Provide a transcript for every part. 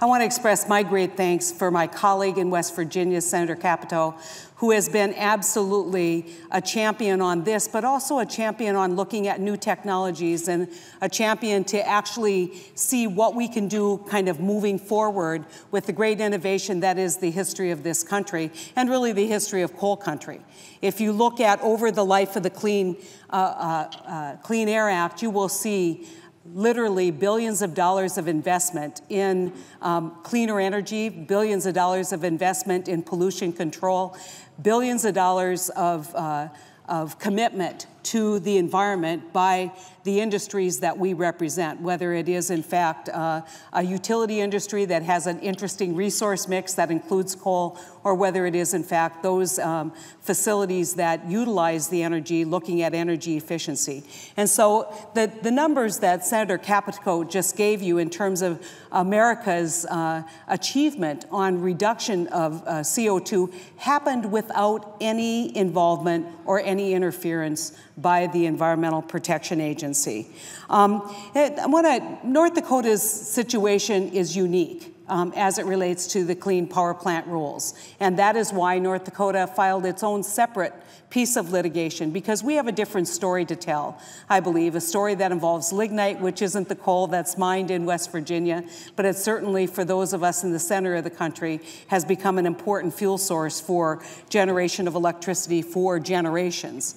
I want to express my great thanks for my colleague in West Virginia, Senator Capito, who has been absolutely a champion on this, but also a champion on looking at new technologies and a champion to actually see what we can do kind of moving forward with the great innovation that is the history of this country and really the history of coal country. If you look at over the life of the Clean Air Act, you will see literally billions of dollars of investment in cleaner energy, billions of dollars of investment in pollution control, billions of dollars of commitment to the environment by the industries that we represent, whether it is in fact a utility industry that has an interesting resource mix that includes coal, or whether it is in fact those facilities that utilize the energy, looking at energy efficiency. And so the numbers that Senator Capito just gave you in terms of America's achievement on reduction of CO2 happened without any involvement or any interference by the Environmental Protection Agency. North Dakota's situation is unique as it relates to the Clean Power Plant rules. And that is why North Dakota filed its own separate piece of litigation, because we have a different story to tell, I believe, a story that involves lignite, which isn't the coal that's mined in West Virginia, but it certainly, for those of us in the center of the country, has become an important fuel source for generation of electricity for generations.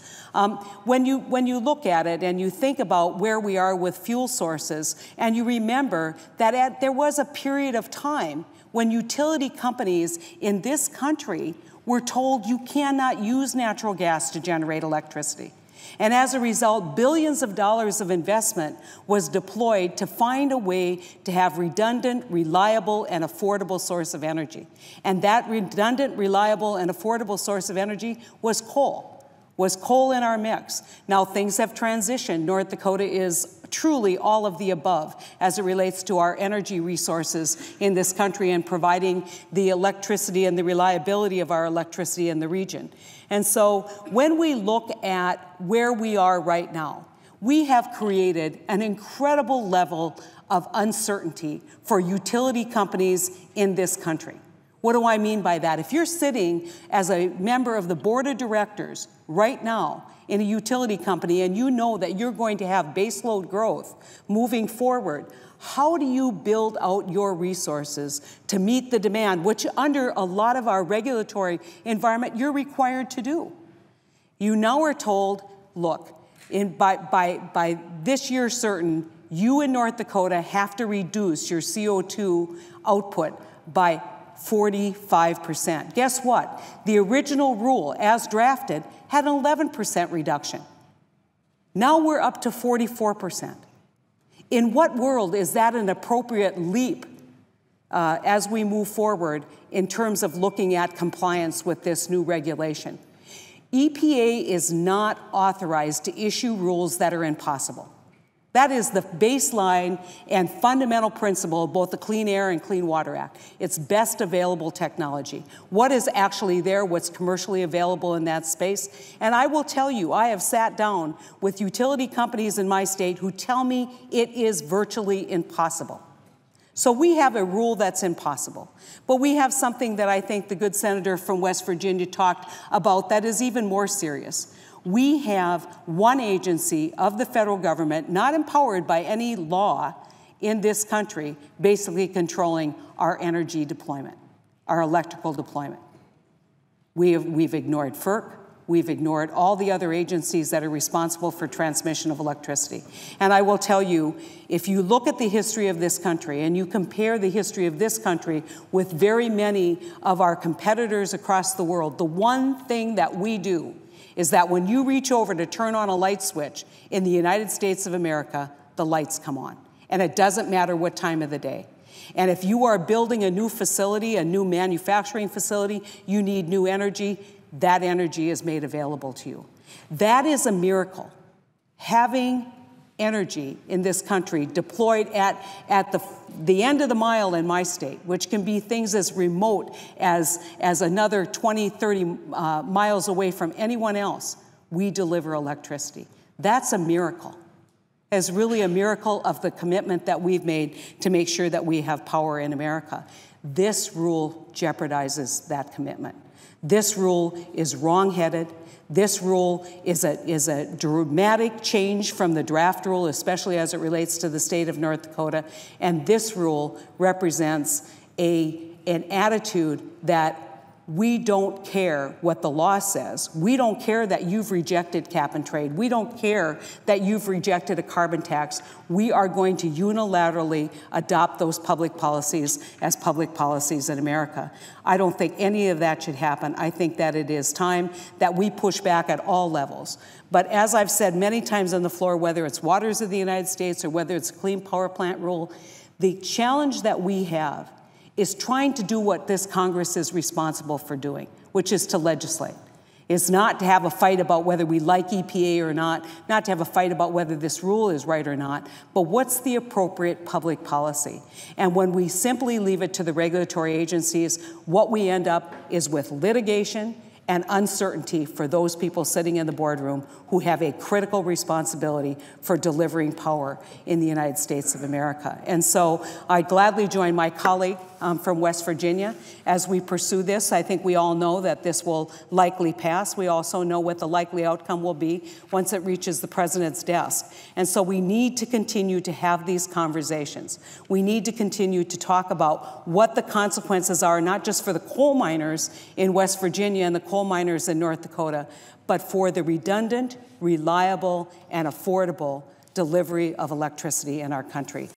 When you look at it and you think about where we are with fuel sources, and you remember that there was a period of time when utility companies in this country were told you cannot use natural gas to generate electricity. And as a result, billions of dollars of investment was deployed to find a way to have redundant, reliable, and affordable source of energy. And that redundant, reliable, and affordable source of energy was coal in our mix. Now things have transitioned. North Dakota is truly all of the above as it relates to our energy resources in this country and providing the electricity and the reliability of our electricity in the region. And so when we look at where we are right now, we have created an incredible level of uncertainty for utility companies in this country. What do I mean by that? If you're sitting as a member of the board of directors right now in a utility company and you know that you're going to have baseload growth moving forward, how do you build out your resources to meet the demand, which under a lot of our regulatory environment you're required to do? You now are told, look, by this year certain, you in North Dakota have to reduce your CO2 output by 45%. Guess what? The original rule, as drafted, had an 11% reduction. Now we're up to 44%. In what world is that an appropriate leap as we move forward in terms of looking at compliance with this new regulation? EPA is not authorized to issue rules that are impossible. That is the baseline and fundamental principle of both the Clean Air and Clean Water Act. It's best available technology. What is actually there, what's commercially available in that space? And I will tell you, I have sat down with utility companies in my state who tell me it is virtually impossible. So we have a rule that's impossible. But we have something that I think the good senator from West Virginia talked about that is even more serious. We have one agency of the federal government, not empowered by any law in this country, basically controlling our energy deployment, our electrical deployment. We've ignored FERC. We've ignored all the other agencies that are responsible for transmission of electricity. And I will tell you, if you look at the history of this country and you compare the history of this country with very many of our competitors across the world, the one thing that we do is that when you reach over to turn on a light switch in the United States of America, the lights come on. And it doesn't matter what time of the day. And if you are building a new facility, a new manufacturing facility, you need new energy, that energy is made available to you. That is a miracle. Having energy in this country deployed at the end of the mile in my state, which can be things as remote as another 20, 30 miles away from anyone else, we deliver electricity. That's a miracle. as really a miracle of the commitment that we've made to make sure that we have power in America. This rule jeopardizes that commitment. This rule is wrong-headed. This rule is a dramatic change from the draft rule, especially as it relates to the state of North Dakota. And this rule represents an attitude that we don't care what the law says. We don't care that you've rejected cap and trade. We don't care that you've rejected a carbon tax. We are going to unilaterally adopt those public policies as public policies in America. I don't think any of that should happen. I think that it is time that we push back at all levels. But as I've said many times on the floor, whether it's Waters of the United States or whether it's a Clean Power Plant rule, the challenge that we have is trying to do what this Congress is responsible for doing, which is to legislate. It's not to have a fight about whether we like EPA or not to have a fight about whether this rule is right or not, but what's the appropriate public policy? And when we simply leave it to the regulatory agencies, what we end up is with litigation and uncertainty for those people sitting in the boardroom who have a critical responsibility for delivering power in the United States of America. And so I gladly join my colleague from West Virginia as we pursue this. I think we all know that this will likely pass. We also know what the likely outcome will be once it reaches the president's desk. And so we need to continue to have these conversations. We need to continue to talk about what the consequences are, not just for the coal miners in West Virginia and the coal miners in North Dakota, but for the redundant, reliable, and affordable delivery of electricity in our country.